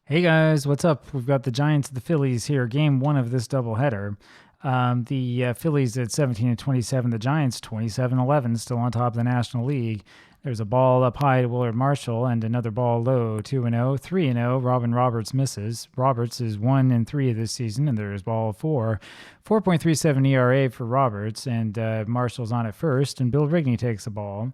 Hey guys, what's up? We've got the Giants and the Phillies here, game one of this doubleheader. The Phillies at 17-27, the Giants 27-11, still on top of the National League. There's a ball up high to Willard Marshall and another ball low, 2-0, 3-0. Robin Roberts misses. Roberts is 1-3 this season, and there's ball four. 4.37 ERA for Roberts, and Marshall's on at first, and Bill Rigney takes the ball.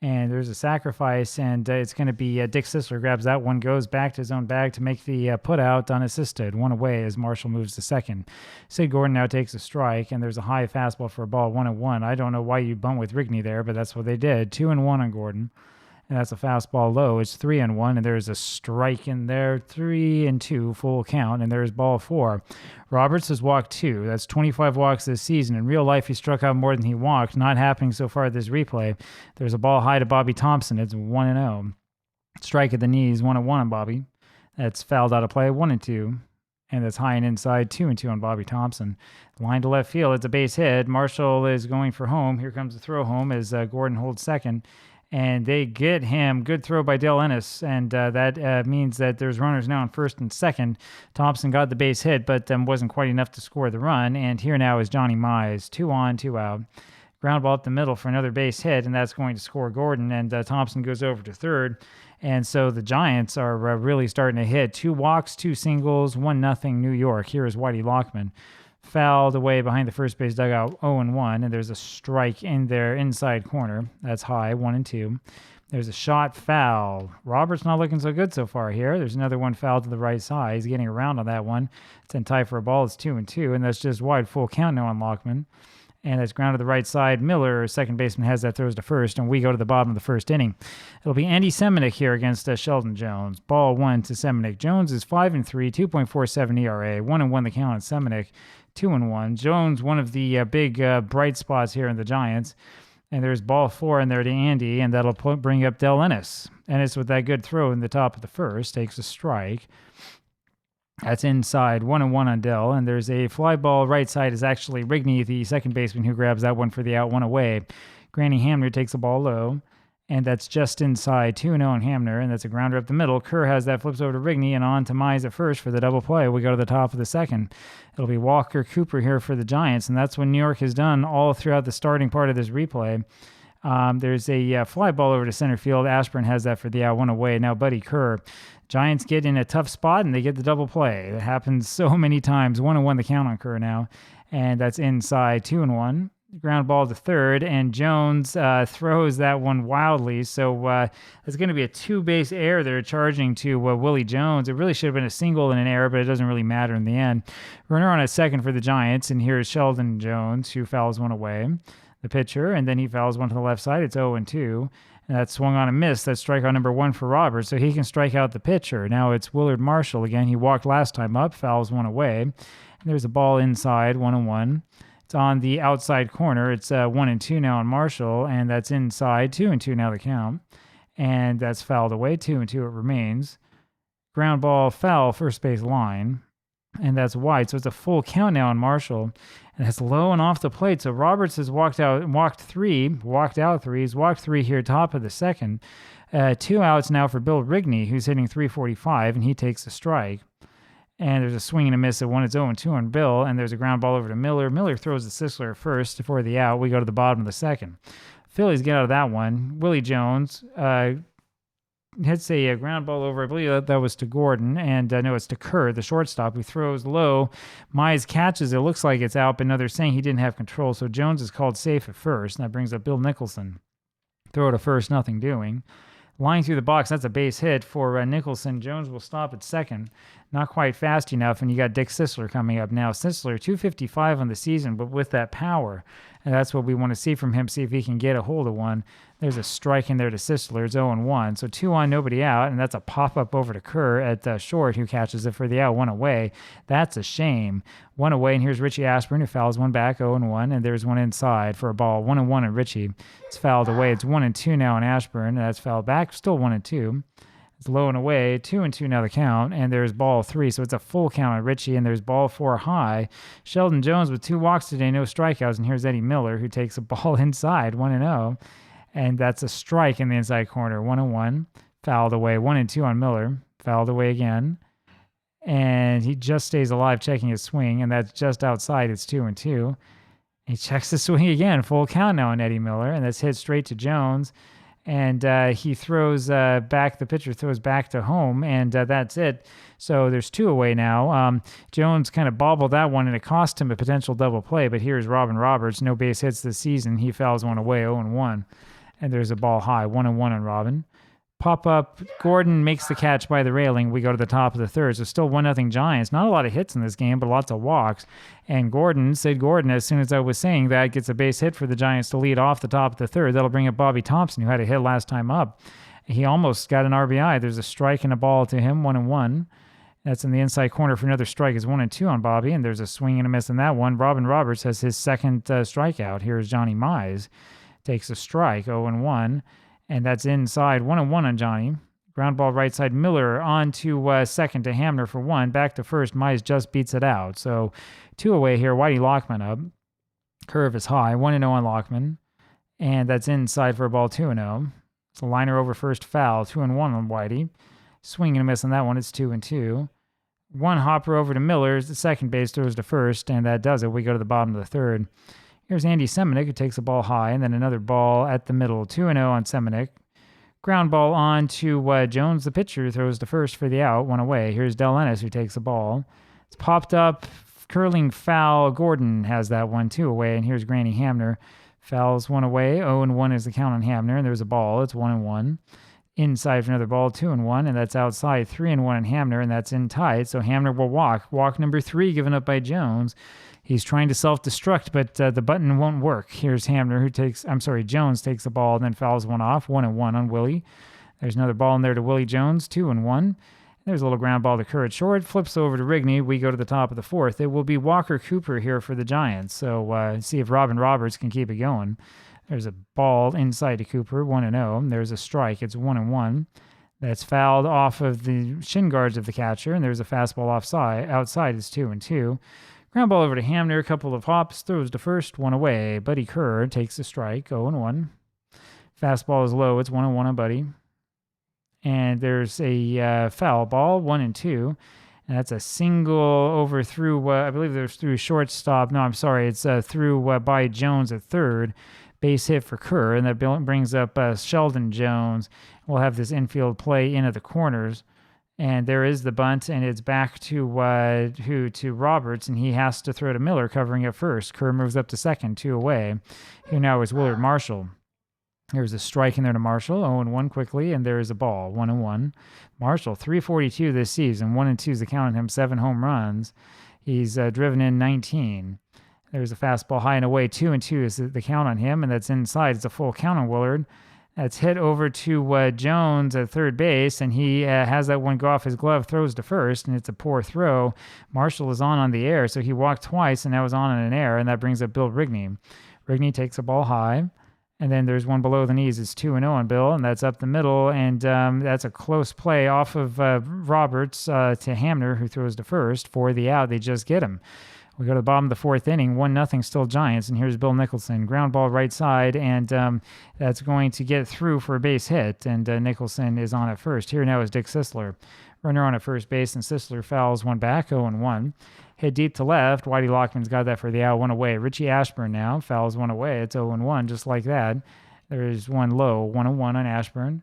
And there's a sacrifice, and it's going to be Dick Sisler grabs that one, goes back to his own bag to make the put out unassisted. One away as Marshall moves to second. Sid Gordon now takes a strike, and there's a high fastball for a ball, 1-1. I don't know why you bunt with Rigney there, but that's what they did. 2-1 on Gordon. And that's a fastball low. It's 3-1, and there's a strike in there. 3-2, full count, and there's ball four. Roberts has walked two. That's 25 walks this season. In real life, he struck out more than he walked. Not happening so far this replay. There's a ball high to Bobby Thompson. It's 1-0. Strike at the knees, 1-1 on Bobby. That's fouled out of play, 1-2. And that's high and inside, 2-2 on Bobby Thompson. Line to left field. It's a base hit. Marshall is going for home. Here comes the throw home as Gordon holds second. And they get him. Good throw by Dale Ennis, and that means that there's runners now on first and second. Thompson got the base hit, but wasn't quite enough to score the run. And here now is Johnny Mize, 2 on, 2 out. Ground ball up the middle for another base hit, and that's going to score Gordon. And Thompson goes over to third. And so the Giants are really starting to hit. 2 walks, 2 singles, 1-0 New York. Here is Whitey Lockman. Fouled away behind the first base dugout, 0-1, and there's a strike in their inside corner. That's high, 1-2. There's a shot foul. Roberts not looking so good so far here. There's another one fouled to the right side. He's getting around on that one. It's in tie for a ball. It's 2-2, and that's just wide, full count now on Lockman. And that's ground to the right side. Miller, second baseman, has that, throws to first, and we go to the bottom of the first inning. It'll be Andy Semenick here against Sheldon Jones. Ball 1 to Semenick. Jones is 5-3, 2.47 ERA, 1-1 the count on Semenick. 2-1. Jones, one of the big bright spots here in the Giants. And there's ball 4 in there to Andy, and that'll bring up Dale Ennis. Ennis with that good throw in the top of the first takes a strike. That's inside, 1-1 on Dell, and there's a fly ball right side is actually Rigney, the second baseman, who grabs that one for the out, 1 away. Granny Hamner takes the ball low, and that's just inside, 2-0 on Hamner, and that's a grounder up the middle. Kerr has that, flips over to Rigney, and on to Mize at first for the double play. We go to the top of the second. It'll be Walker Cooper here for the Giants, and that's what New York has done all throughout the starting part of this replay. There's a fly ball over to center field. Ashburn has that for the out, 1 away. Now Buddy Kerr. Giants get in a tough spot, and they get the double play. It happens so many times. 1-1 the count on Kerr now, and that's inside, 2-1. Ground ball to third, and Jones throws that one wildly. So it's going to be a 2-base error they're charging to Willie Jones. It really should have been a single and an error, but it doesn't really matter in the end. Runner on at second for the Giants, and here's Sheldon Jones, who fouls one away, the pitcher, and then he fouls one to the left side. It's 0-2. And that swung on a miss. That's strikeout number 1 for Roberts, so he can strike out the pitcher. Now it's Willard Marshall again. He walked last time up, fouls one away. And there's a ball inside, 1-1. It's on the outside corner. It's 1-2 now on Marshall, and that's inside, 2-2 now the count. And that's fouled away, 2-2 it remains. Ground ball foul, first base line, and that's wide. So it's a full count now on Marshall, and that's low and off the plate. So Roberts has walked out 3. He's walked 3 here, top of the second. 2 outs now for Bill Rigney, who's hitting .345, and he takes a strike. And there's a swing and a miss at 1. It's 0-2 on Bill, and there's a ground ball over to Miller. Miller throws the Sisler first for the out. We go to the bottom of the second. Phillies get out of that one. Willie Jones hits a ground ball over. I believe that was to Gordon, and no, it's to Kerr, the shortstop, who throws low. Mize catches. It looks like it's out, but no, they're saying he didn't have control, so Jones is called safe at first, and that brings up Bill Nicholson. Throw to first, nothing doing. Line through the box, that's a base hit for Nicholson. Jones will stop at second. Not quite fast enough, and you got Dick Sisler coming up now. Sisler, 255 on the season, but with that power. And that's what we want to see from him, see if he can get a hold of one. There's a strike in there to Sisler. It's 0-1. So 2 on, nobody out, and that's a pop-up over to Kerr at short, who catches it for the out, 1 away. That's a shame. 1 away, and here's Richie Ashburn, who fouls one back, 0-1, and there's one inside for a ball. 1-1 on Richie. It's fouled away. It's 1-2 now on Ashburn, and that's fouled back. Still 1-2. It's low and away, 2-2 now the count, and there's ball 3, so it's a full count on Richie, and there's ball 4 high. Sheldon Jones with 2 walks today, no strikeouts, and here's Eddie Miller, who takes a ball inside, 1-0, and that's a strike in the inside corner, 1-1, fouled away, 1-2 on Miller, fouled away again. and he just stays alive, checking his swing, and that's just outside. It's 2-2. He checks the swing again, full count now on Eddie Miller, and that's hit straight to Jones. And he throws back, the pitcher throws back to home, and that's it. So there's 2 away now. Jones kind of bobbled that one, and it cost him a potential double play, but here's Robin Roberts, no base hits this season. He fouls one away, 0-1. And there's a ball high, 1-1 on Robin. Pop up, Gordon makes the catch by the railing. We go to the top of the third. So still 1-0 Giants. Not a lot of hits in this game, but lots of walks. And Sid Gordon, as soon as I was saying that, gets a base hit for the Giants to lead off the top of the third. That'll bring up Bobby Thompson, who had a hit last time up. He almost got an RBI. There's a strike and a ball to him, 1-1. That's in the inside corner for another strike. It's 1-2 on Bobby, and there's a swing and a miss in that one. Robin Roberts has his second strikeout. Here's Johnny Mize. Takes a strike, 0-1. And that's inside, 1-1 on Johnny. Ground ball right side, Miller on to second to Hamner for 1. Back to first, Mize just beats it out. So 2 away here, Whitey Lockman up. Curve is high, 1-0 on Lockman. And that's inside for a ball, 2-0. It's a liner over first, foul, 2-1 on Whitey. Swing and a miss on that one, it's 2-2. One hopper over to Miller, the second base throws to first, and that does it. We go to the bottom of the third. Here's Andy Semenick, who takes a ball high, and then another ball at the middle. 2-0 on Semenick. Ground ball on to Jones, the pitcher, throws to first for the out, 1 away. Here's Del Ennis, who takes the ball. It's popped up, curling foul. Gordon has that one, 2 away, and here's Granny Hamner. Fouls 1 away, 0-1 is the count on Hamner, and there's a ball. It's 1-1. Inside for another ball, 2-1, and that's outside, 3-1 on Hamner, and that's in tight. So Hamner will walk. Walk number 3 given up by Jones. He's trying to self-destruct, but the button won't work. Here's Hamner, Jones takes the ball and then fouls one off, 1-1 on Willie. There's another ball in there to Willie Jones, 2-1. There's a little ground ball to Kerr at short, flips over to Rigney. We go to the top of the fourth. It will be Walker Cooper here for the Giants. So see if Robin Roberts can keep it going. There's a ball inside to Cooper, 1-0. There's a strike. It's 1-1. That's fouled off of the shin guards of the catcher, and there's a fastball outside. It's 2-2. Ground ball over to Hamner, a couple of hops, throws to first, 1 away. Buddy Kerr takes a strike, 0-1. Fastball is low, it's 1-1 on Buddy. And there's a foul ball, 1-2. And that's a single over through, I believe there's through shortstop. No, I'm sorry, it's through by Jones at third. Base hit for Kerr, and that brings up Sheldon Jones. We'll have this infield play into the corners. And there is the bunt, and it's back to Roberts, and he has to throw to Miller, covering at first. Kerr moves up to second, 2 away. Here now is Willard Marshall. There's a strike in there to Marshall, 0-1 quickly, and there is a ball, 1-1. Marshall, 342 this season, 1-2 is the count on him, 7 home runs. He's driven in 19. There's a fastball high and away, 2-2 is the count on him, and that's inside. It's a full count on Willard. That's hit over to Jones at third base, and he has that one go off his glove, throws to first, and it's a poor throw. Marshall is on the air, so he walked twice, and that was on an air, and that brings up Bill Rigney. Rigney takes a ball high, and then there's one below the knees. It's 2-0 on Bill, and that's up the middle, and that's a close play off of Roberts to Hamner, who throws to first for the out. They just get him. We go to the bottom of the fourth inning, 1-0 still Giants, and here's Bill Nicholson. Ground ball right side, and that's going to get through for a base hit, and Nicholson is on at first. Here now is Dick Sisler. Runner on at first base, and Sisler fouls one back, 0-1. Hit deep to left. Whitey Lockman's got that for the out, 1 away. Richie Ashburn now fouls 1 away. It's 0-1, just like that. There's one low, 1-1 on Ashburn.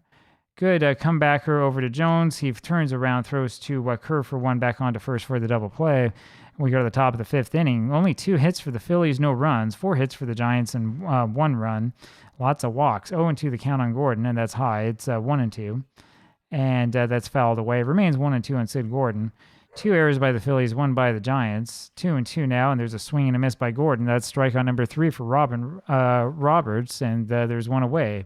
Good comebacker over to Jones. He turns around, throws to Kerr for 1 back onto first for the double play. We go to the top of the fifth inning. Only 2 hits for the Phillies, no runs. 4 hits for the Giants and 1 run. Lots of walks. 0-2 the count on Gordon, and that's high. It's 1-2. And that's fouled away. It remains 1-2 on Sid Gordon. 2 errors by the Phillies, 1 by the Giants. 2-2 now, and there's a swing and a miss by Gordon. That's strikeout number 3 for Robin Roberts, and there's 1 away.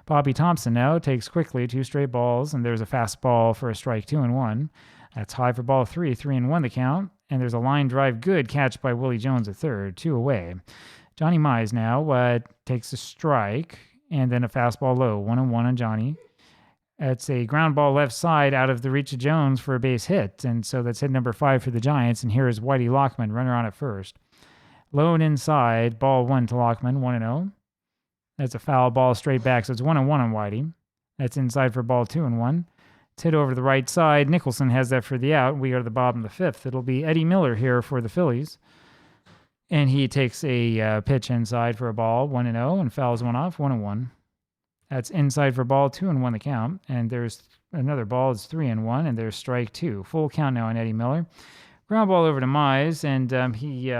Bobby Thompson now takes quickly 2 straight balls, and there's a fastball for a strike, 2-1. That's high for ball 3, 3-1 the count. And there's a line drive, good catch by Willie Jones at third, 2 away. Johnny Mize now takes a strike, and then a fastball low, 1-1 on Johnny. That's a ground ball left side out of the reach of Jones for a base hit, and so that's hit number 5 for the Giants, and here is Whitey Lockman, runner on at first. Low and inside, ball 1 to Lockman, 1-0. That's a foul ball straight back, so it's 1-1 on Whitey. That's inside for ball 2-1. It's hit over to the right side. Nicholson has that for the out. We go to the bottom of the fifth. It'll be Eddie Miller here for the Phillies. And he takes a pitch inside for a ball, 1-0, and fouls one off, 1-1. That's inside for ball, 2-1 the count. And there's another ball, it's 3-1, and there's strike 2. Full count now on Eddie Miller. Ground ball over to Mize, and he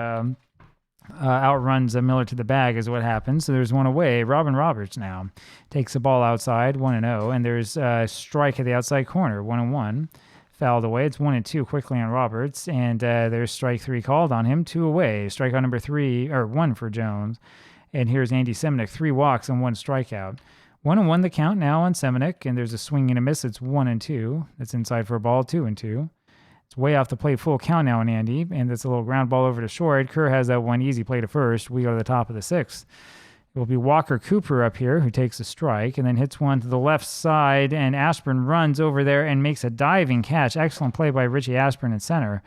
outruns Miller to the bag is what happens. So there's one away. Robin Roberts now takes the ball outside, 1-0, and there's a strike at the outside corner, 1-1. Fouled away. It's 1-2 quickly on Roberts, and there's strike 3 called on him, 2 away. Strikeout number 1 for Jones. And here's Andy Seminick, 3 walks and 1 strikeout. 1-1 the count now on Seminick, and there's a swing and a miss. It's 1-2. That's inside for a ball, 2-2. It's way off the plate, full count now on Andy, and that's a little ground ball over to short. Kerr has that one easy play to first. We go to the top of the 6th. It will be Walker Cooper up here who takes a strike and then hits one to the left side, and Ashburn runs over there and makes a diving catch. Excellent play by Richie Ashburn in center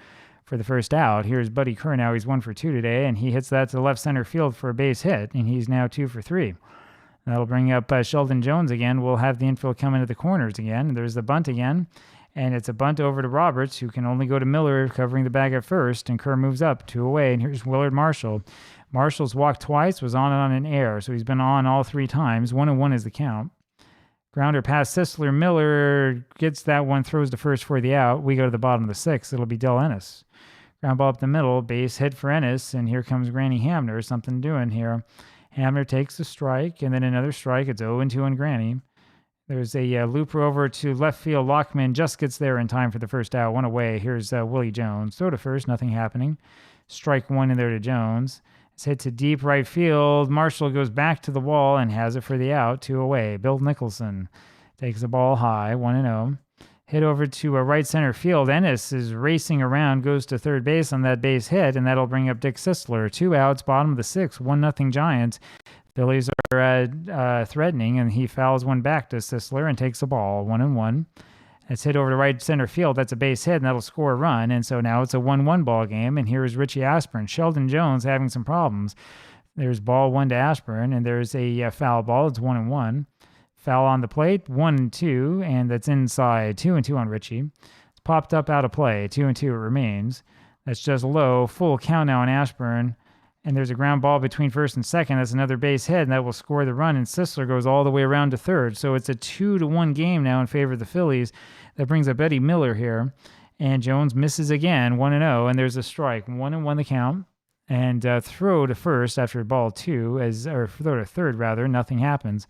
for the first out. Here's Buddy Kerr now. He's 1 for 2 today, and he hits that to the left center field for a base hit, and he's now 2 for 3. That'll bring up Sheldon Jones again. We'll have the infield come into the corners again. There's the bunt again, and it's a bunt over to Roberts, who can only go to Miller covering the bag at first, and Kerr moves up 2 away, and here's Willard Marshall. Marshall's walked twice, was on an air, so he's been on all 3 times. 1-1 is the count. Grounder past Sisler. Miller gets that one, throws to first for the out. We go to the bottom of the 6th. It'll be Del Ennis. Ground ball up the middle, base hit for Ennis, and here comes Granny Hamner. Something doing here. Hamner takes the strike, and then another strike. It's 0-2 on Granny. There's a looper over to left field. Lockman just gets there in time for the first out. 1 away. Here's Willie Jones. Throw to first, nothing happening. Strike 1 in there to Jones. It's hit to deep right field. Marshall goes back to the wall and has it for the out. 2 away. Bill Nicholson takes the ball high. 1-0. Hit over to right center field. Ennis is racing around, goes to third base on that base hit, and that'll bring up Dick Sisler. 2 outs, bottom of the 6th. 1-0 Giants. Phillies are threatening, and he fouls one back to Sisler and takes the ball. 1-1. It's hit over to right center field. That's a base hit, and that'll score a run. And so now it's a 1-1 ball game, and here's Richie Ashburn. Sheldon Jones having some problems. There's ball 1 to Ashburn, and there's a foul ball. It's 1-1. Foul on the plate, 1-2, and that's inside. 2-2 on Richie. It's popped up out of play. 2-2 it remains. That's just low. Full count now on Ashburn. And there's a ground ball between first and second. That's another base hit, and that will score the run. And Sisler goes all the way around to third. So it's a 2-1 game now in favor of the Phillies. That brings up Eddie Miller here. And Jones misses again, 1-0, and there's a strike. 1-1 the count. And throw to first after ball 2, or throw to third rather, nothing happens.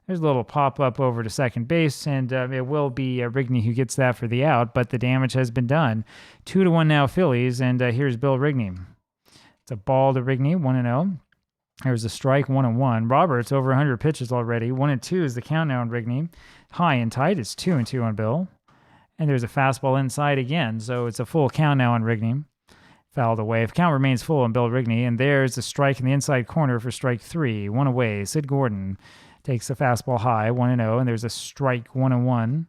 There's a little pop-up over to second base, and it will be Rigney who gets that for the out, but the damage has been done. 2-1 now Phillies, and here's Bill Rigney. It's a ball to Rigney, 1-0. There's a strike, 1-1. Roberts over 100 pitches already. 1-2 is the count now on Rigney. High and tight, it's 2-2 on Bill. And there's a fastball inside again, so it's a full count now on Rigney. Fouled away. If count remains full on Bill Rigney, and there's a strike in the inside corner for strike 3. 1 away. Sid Gordon takes the fastball high, 1-0, and there's a strike, 1-1.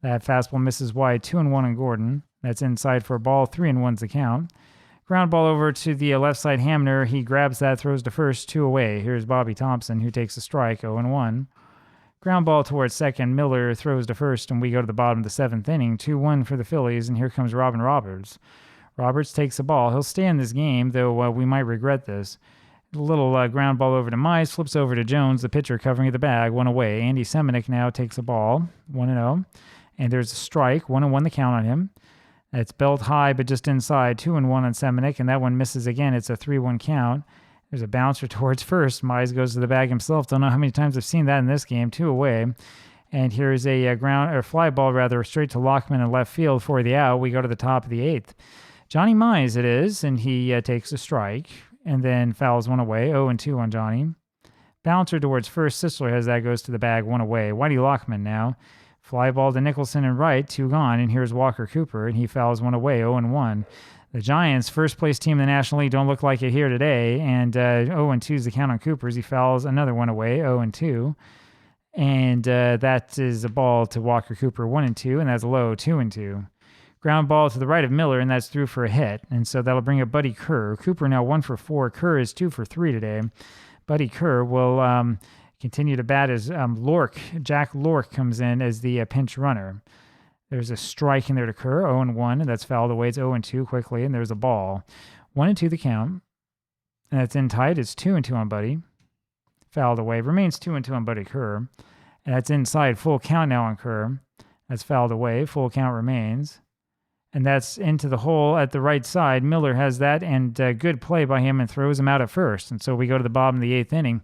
That fastball misses wide, 2-1 on Gordon. That's inside for a ball, 3-1's the count. Ground ball over to the left side, Hamner. He grabs that, throws to first, 2 away. Here's Bobby Thompson, who takes a strike, 0-1. Ground ball towards second. Miller throws to first, and we go to the bottom of the 7th inning. 2-1 for the Phillies, and here comes Robin Roberts. Roberts takes the ball. He'll stay in this game, though we might regret this. A little ground ball over to Mize, flips over to Jones, the pitcher covering the bag, 1 away. Andy Seminick now takes the ball, 1-0. And there's a strike, 1-1 the count on him. It's belt high, but just inside, 2-1 on Seminick, and that one misses again. It's a 3-1 count. There's a bouncer towards first. Mize goes to the bag himself. Don't know how many times I've seen that in this game. 2 away. And here's a fly ball straight to Lockman in left field for the out. We go to the top of the 8th. Johnny Mize it is, and he takes a strike and then fouls 1 away. 0-2 on Johnny. Bouncer towards first. Sisler has that, goes to the bag, 1 away. Whitey Lockman now. Fly ball to Nicholson and right, 2 gone, and here's Walker Cooper, and he fouls 1 away, 0-1. The Giants, first place team in the National League, don't look like it here today, and 0-2 is the count on Cooper's. He fouls another 1 away, 0-2. And that is a ball to Walker Cooper, 1-2, and that's low, 2-2. Ground ball to the right of Miller, and that's through for a hit. And so that'll bring up Buddy Kerr. Cooper now 1 for 4. Kerr is 2 for 3 today. Buddy Kerr will continue to bat as Jack Lork comes in as the pinch runner. There's a strike in there to Kerr, 0-1, and that's fouled away. It's 0-2 quickly, and there's a ball. 1-2 the count, and that's in tight. It's 2-2 on Buddy. Fouled away. Remains 2-2 on Buddy Kerr, and that's inside. Full count now on Kerr. That's fouled away. Full count remains, and that's into the hole at the right side. Miller has that, and good play by him, and throws him out at first. And so we go to the bottom of the 8th inning.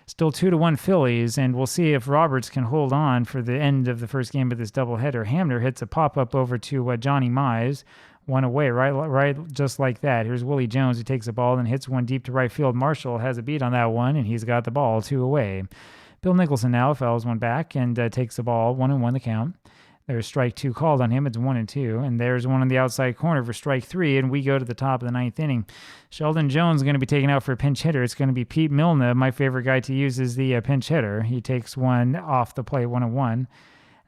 Still 2-1 Phillies, and we'll see if Roberts can hold on for the end of the first game of this doubleheader. Hamner hits a pop-up over to Johnny Mize, one away, right, just like that. Here's Willie Jones, who takes the ball and hits one deep to right field. Marshall has a beat on that one, and he's got the ball 2 away. Bill Nicholson now fouls one back and takes the ball 1-1 the count. There's strike 2 called on him. It's 1-2. And there's one on the outside corner for strike 3. And we go to the top of the 9th inning. Sheldon Jones is going to be taken out for a pinch hitter. It's going to be Pete Milne. My favorite guy to use is the pinch hitter. He takes one off the plate, 1-1.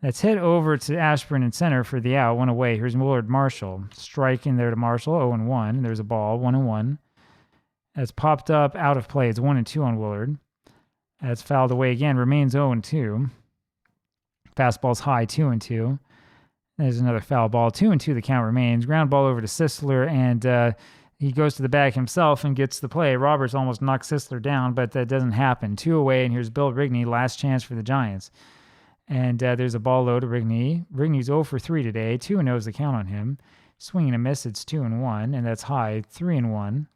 That's hit over to Ashburn in center for the out. One away. Here's Willard Marshall. Strike in there to Marshall, 0-1. There's a ball, 1-1. That's popped up out of play. It's 1-2 on Willard. That's fouled away again. Remains 0-2. Fastball's high, 2-2. There's another foul ball, 2-2. The count remains. Ground ball over to Sisler, and he goes to the bag himself and gets the play. Roberts almost knocks Sisler down, but that doesn't happen. 2 away, and here's Bill Rigney, last chance for the Giants. And there's a ball low to Rigney. Rigney's 0 for 3 today. 2-0 is the count on him. Swing and a miss, it's 2-1, and that's high, 3-1.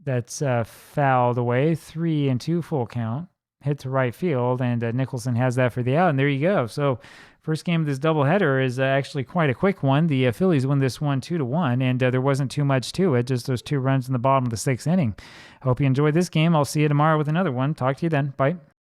That's fouled away, 3-2 full count. Hit to right field, and Nicholson has that for the out, and there you go. So first game of this doubleheader is actually quite a quick one. The Phillies win this one 2-1, and there wasn't too much to it, just those 2 runs in the bottom of the 6th inning. Hope you enjoyed this game. I'll see you tomorrow with another one. Talk to you then. Bye.